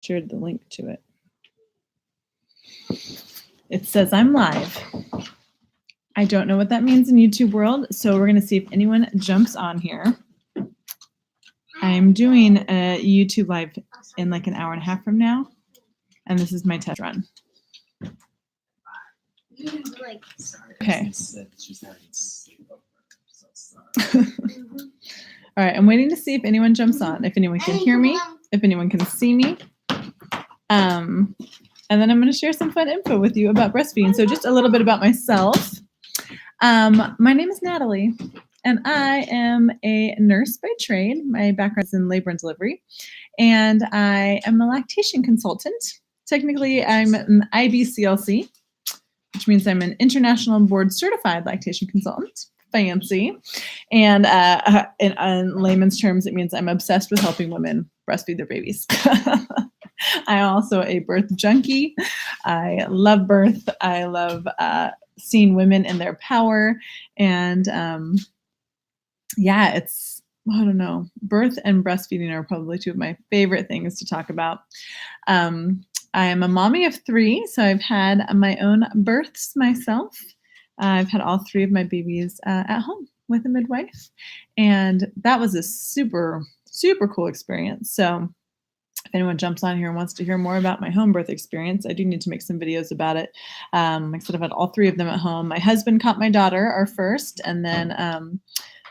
shared the link to it. It says I'm live. I don't know what that means in YouTube world, so we're going to see if anyone jumps on here. I'm doing a YouTube live in like an hour and a half from now, and this is my test run. Okay. All right, I'm waiting to see if anyone jumps on, if anyone can hear me, if anyone can see me. And then I'm going to share some fun info with you about breastfeeding. So just a little bit about myself. My name is Natalie, and I am a nurse by trade. My background is in labor and delivery, and I am a lactation consultant. Technically, I'm an IBCLC, which means I'm an international board certified lactation consultant. Fancy. And in layman's terms, it means I'm obsessed with helping women breastfeed their babies. I'm also a birth junkie. I love birth. I love seeing women in their power. And yeah, it's, I don't know, birth and breastfeeding are probably two of my favorite things to talk about. I am a mommy of 3, so I've had my own births myself. I've had all 3 of my babies at home with a midwife, and that was a super, super cool experience. So if anyone jumps on here and wants to hear more about my home birth experience, I do need to make some videos about it. Like I said, I've had all 3 of them at home. My husband caught my daughter, our first, and then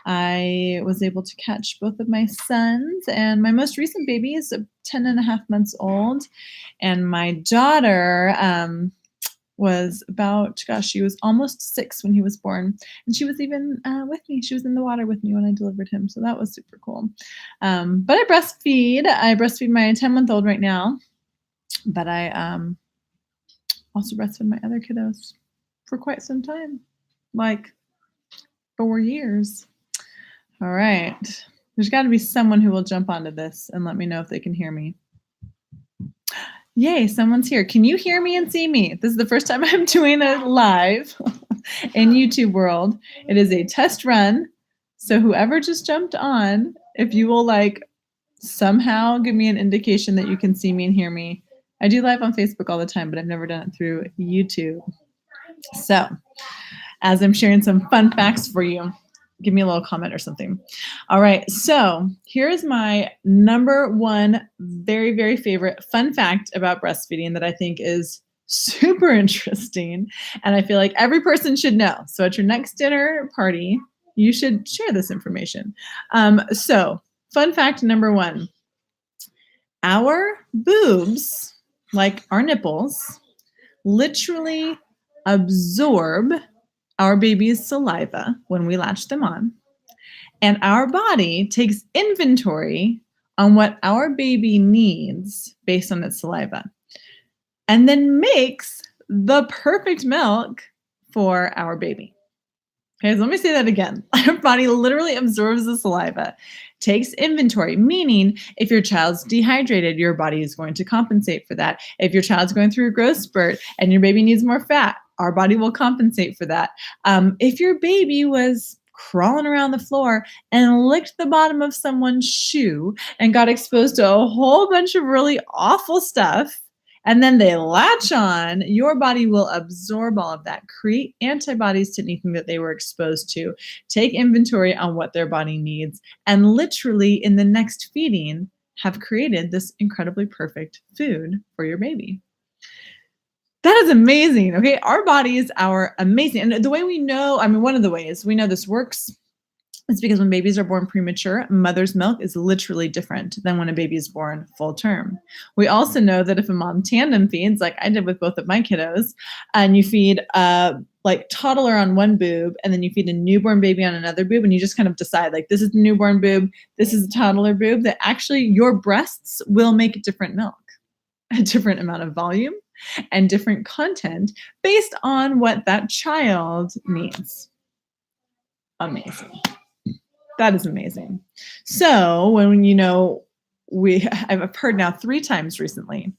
I was able to catch both of my sons, and my most recent baby is 10 and a half months old, and my daughter was about, she was almost 6 when he was born. And she was even with me. She was in the water with me when I delivered him. So that was super cool. But I breastfeed. I breastfeed my 10-month-old right now. But I also breastfed my other kiddos for quite some time, like 4 years. All right. There's got to be someone who will jump onto this and let me know if they can hear me. Yay, someone's here. Can you hear me and see me? This is the first time I'm doing it live in YouTube world. It is a test run. So whoever just jumped on, if you will like somehow give me an indication that you can see me and hear me. I do live on Facebook all the time, but I've never done it through YouTube. So as I'm sharing some fun facts for you, give me a little comment or something. All right, so here's my number 1 very, very favorite fun fact about breastfeeding that I think is super interesting, and I feel like every person should know. So at your next dinner party, you should share this information. So fun fact number 1, our boobs, like our nipples, literally absorb our baby's saliva when we latch them on, and our body takes inventory on what our baby needs based on its saliva, and then makes the perfect milk for our baby. Okay, so let me say that again. Our body literally absorbs the saliva, takes inventory, meaning if your child's dehydrated, your body is going to compensate for that. If your child's going through a growth spurt and your baby needs more fat, our body will compensate for that. If your baby was crawling around the floor and licked the bottom of someone's shoe and got exposed to a whole bunch of really awful stuff, and then they latch on, your body will absorb all of that, create antibodies to anything that they were exposed to, take inventory on what their body needs, and literally in the next feeding have created this incredibly perfect food for your baby. That is amazing. Okay, our bodies are amazing. And the way we know, one of the ways we know this works is because when babies are born premature, mother's milk is literally different than when a baby is born full term. We also know that if a mom tandem feeds, like I did with both of my kiddos, and you feed like toddler on one boob, and then you feed a newborn baby on another boob, and you just kind of decide like, this is the newborn boob, this is the toddler boob, that actually your breasts will make different milk, a different amount of volume and different content based on what that child needs. Amazing. That is amazing. So when, I've heard now 3 times recently,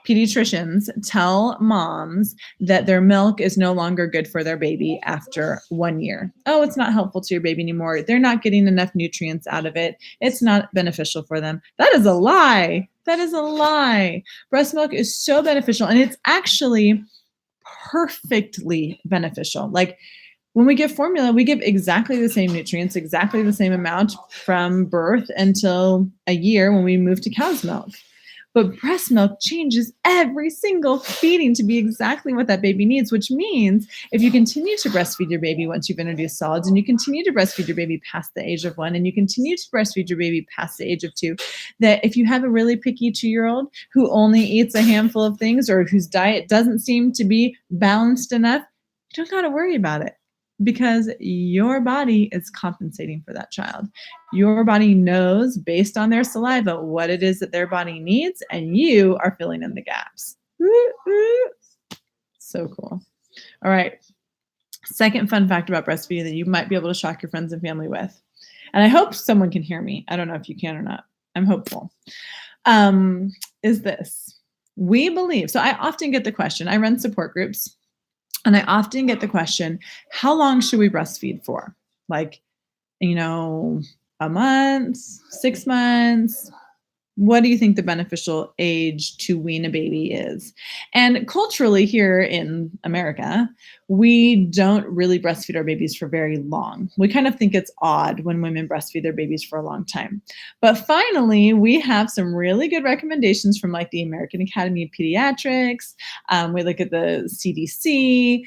pediatricians tell moms that their milk is no longer good for their baby after 1 year. Oh, it's not helpful to your baby anymore. They're not getting enough nutrients out of it. It's not beneficial for them. That is a lie. That is a lie. Breast milk is so beneficial, and it's actually perfectly beneficial. Like when we give formula, we give exactly the same nutrients, exactly the same amount from birth until a year when we move to cow's milk. But breast milk changes every single feeding to be exactly what that baby needs, which means if you continue to breastfeed your baby once you've introduced solids, and you continue to breastfeed your baby past the age of 1, and you continue to breastfeed your baby past the age of 2, that if you have a really picky 2-year-old who only eats a handful of things or whose diet doesn't seem to be balanced enough, you don't got to worry about it because your body is compensating for that child. Your body knows based on their saliva what it is that their body needs, and you are filling in the gaps. So cool. All right. Second fun fact about breastfeeding that you might be able to shock your friends and family with. And I hope someone can hear me. I don't know if you can or not. I'm hopeful. Is this. We believe, so I often get the question, I run support groups, and I often get the question, how long should we breastfeed for? Like, a month, 6 months. What do you think the beneficial age to wean a baby is? And culturally here in America, we don't really breastfeed our babies for very long. We kind of think it's odd when women breastfeed their babies for a long time. But finally, we have some really good recommendations from like the American Academy of Pediatrics. We look at the CDC,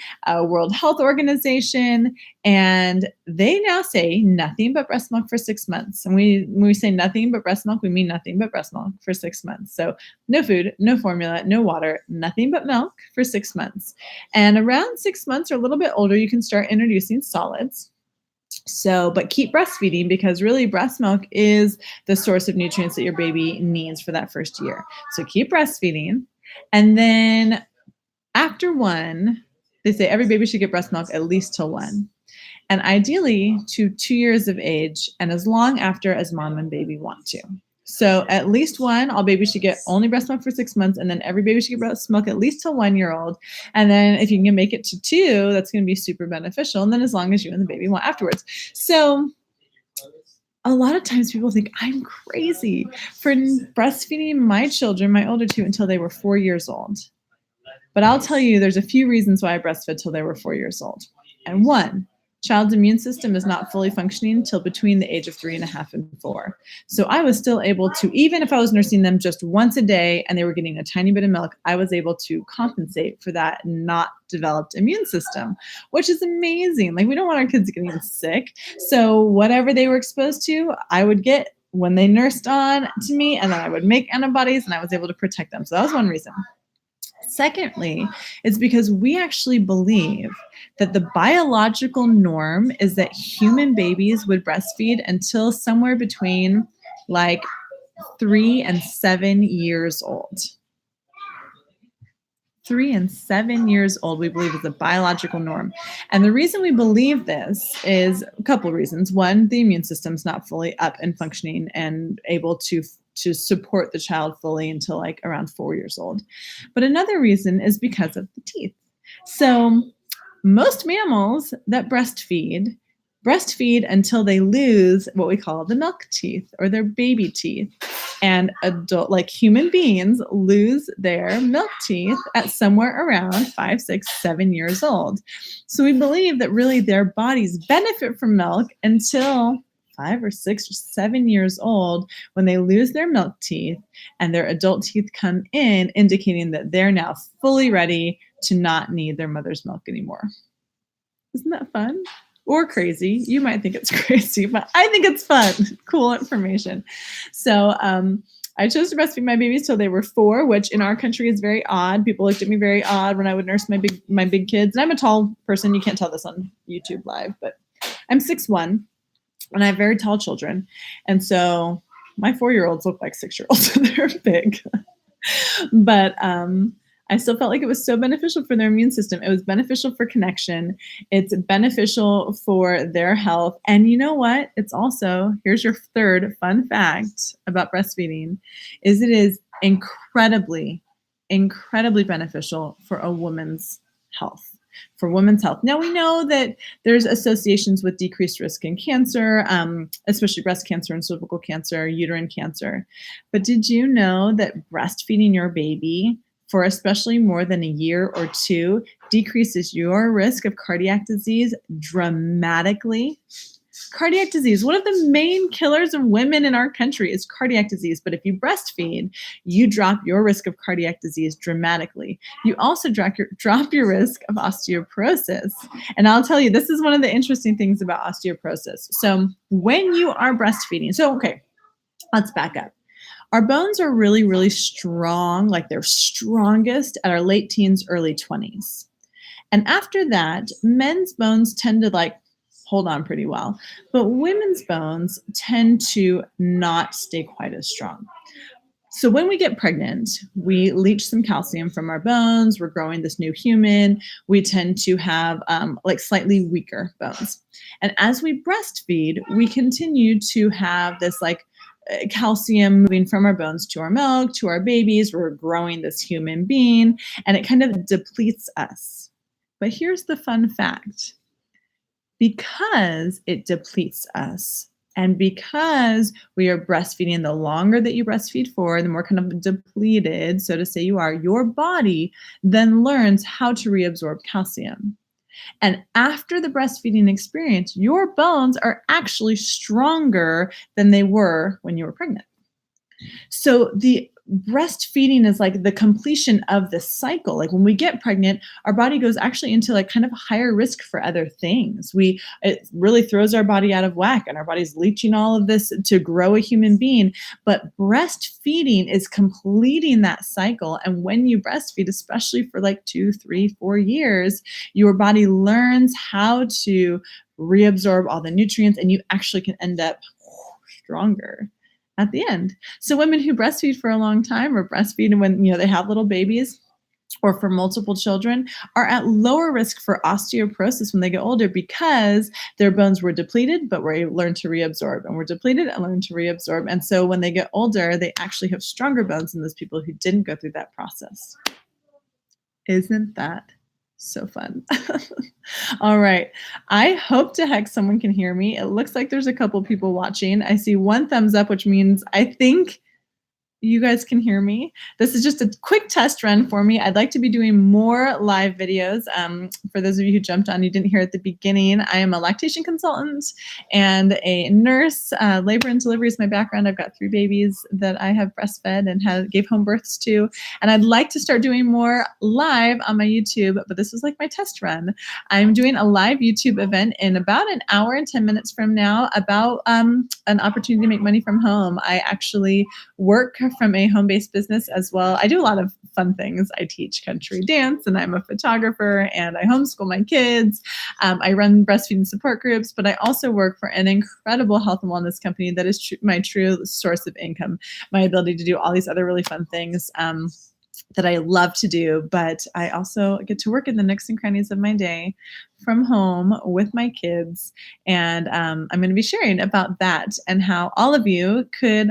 World Health Organization, and they now say nothing but breast milk for 6 months. And when we say nothing but breast milk, we mean nothing but breast milk for 6 months. So no food, no formula, no water, nothing but milk for 6 months. And around 6 months or a little bit older, you can start introducing solids. So, but keep breastfeeding because really breast milk is the source of nutrients that your baby needs for that first year. So keep breastfeeding. And then after 1, they say every baby should get breast milk at least till 1. And ideally to 2 years of age and as long after as mom and baby want to. So at least 1, all babies should get only breast milk for 6 months, and then every baby should get breast milk at least till 1-year-old. And then if you can make it to 2, that's going to be super beneficial. And then as long as you and the baby want afterwards. So a lot of times people think I'm crazy for breastfeeding my children, my older 2, until they were 4 years old. But I'll tell you, there's a few reasons why I breastfed till they were 4 years old. And 1, child's immune system is not fully functioning until between the age of 3.5 and 4. So I was still able to, even if I was nursing them just once a day and they were getting a tiny bit of milk, I was able to compensate for that not developed immune system, which is amazing. Like we don't want our kids getting sick. So whatever they were exposed to, I would get when they nursed on to me, and then I would make antibodies and I was able to protect them. So that was one reason. Secondly, it's because we actually believe that the biological norm is that human babies would breastfeed until somewhere between like 3 and 7 years old. 3 and 7 years old, we believe, is the biological norm. And the reason we believe this is a couple of reasons. 1, the immune system's not fully up and functioning and able to support the child fully until like around 4 years old. But another reason is because of the teeth. So most mammals that breastfeed until they lose what we call the milk teeth or their baby teeth. And adult, like human beings, lose their milk teeth at somewhere around 5, 6, 7 years old. So we believe that really their bodies benefit from milk until 5 or 6 or 7 years old when they lose their milk teeth and their adult teeth come in, indicating that they're now fully ready to not need their mother's milk anymore. Isn't that fun? Or crazy? You might think it's crazy, but I think it's fun. Cool information. So I chose to breastfeed my babies till they were 4, which in our country is very odd. People looked at me very odd when I would nurse my big kids. And I'm a tall person. You can't tell this on YouTube Live, but I'm 6'1". And I have very tall children. And so my 4-year-olds look like 6-year-olds. They're big. But I still felt like it was so beneficial for their immune system. It was beneficial for connection. It's beneficial for their health. And you know what? It's also, here's your third fun fact about breastfeeding, is it is incredibly, incredibly beneficial for a woman's health. for women's health. Now, we know that there's associations with decreased risk in cancer, especially breast cancer and cervical cancer, uterine cancer. But did you know that breastfeeding your baby for especially more than a year or two decreases your risk of cardiac disease dramatically? Cardiac disease, one of the main killers of women in our country is cardiac disease. But if you breastfeed, you drop your risk of cardiac disease dramatically. You also drop your risk of osteoporosis. And I'll tell you, this is one of the interesting things about osteoporosis. So when you are breastfeeding, okay, let's back up. Our bones are really, really strong, like they're strongest at our late teens, early 20s. And after that, men's bones tend to hold on pretty well, but women's bones tend to not stay quite as strong. So when we get pregnant, we leach some calcium from our bones. We're growing this new human. We tend to have slightly weaker bones. And as we breastfeed, we continue to have this calcium moving from our bones to our milk, to our babies. We're growing this human being, and it kind of depletes us. But here's the fun fact. Because it depletes us, and because we are breastfeeding, the longer that you breastfeed for, the more kind of depleted, so to say, you are, your body then learns how to reabsorb calcium. And after the breastfeeding experience, your bones are actually stronger than they were when you were pregnant. So the breastfeeding is like the completion of the cycle. Like when we get pregnant, our body goes actually into kind of higher risk for other things. It really throws our body out of whack, and our body's leaching all of this to grow a human being. But breastfeeding is completing that cycle. And when you breastfeed, especially for 2, 3, 4 years, your body learns how to reabsorb all the nutrients, and you actually can end up stronger at the end. So women who breastfeed for a long time, or breastfeed when they have little babies, or for multiple children, are at lower risk for osteoporosis when they get older, because their bones were depleted but were learned to reabsorb, and were depleted and learned to reabsorb. And so when they get older, they actually have stronger bones than those people who didn't go through that process. Isn't that so fun? All right. I hope to heck someone can hear me. It looks like there's a couple people watching. I see one thumbs up, which means I think you guys can hear me. This is just a quick test run for me. I'd like to be doing more live videos. For those of you who jumped on, you didn't hear at the beginning, I am a lactation consultant and a nurse. Labor and delivery is my background. I've got 3 babies that I have breastfed and gave home births to. And I'd like to start doing more live on my YouTube, but this was like my test run. I'm doing a live YouTube event in about an hour and 10 minutes from now about an opportunity to make money from home. I actually work from a home-based business as well. I do a lot of fun things. I teach country dance, and I'm a photographer, and I homeschool my kids. I run breastfeeding support groups, but I also work for an incredible health and wellness company that is my true source of income. My ability to do all these other really fun things that I love to do, but I also get to work in the nooks and crannies of my day from home with my kids. And I'm going to be sharing about that and how all of you could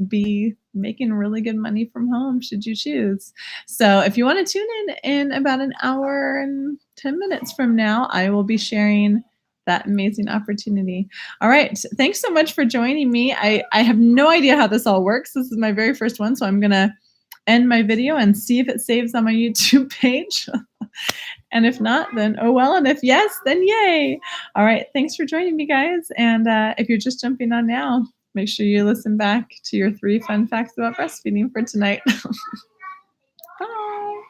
be making really good money from home should you choose. So if you want to tune in about an hour and 10 minutes from now, I will be sharing that amazing opportunity. All right. Thanks so much for joining me. I have no idea how this all works. This is my very first one, so I'm going to end my video and see if it saves on my YouTube page. And if not, then oh well. And if yes, then yay. All right. Thanks for joining me, guys. And if you're just jumping on now, make sure you listen back to your 3 fun facts about breastfeeding for tonight. Bye.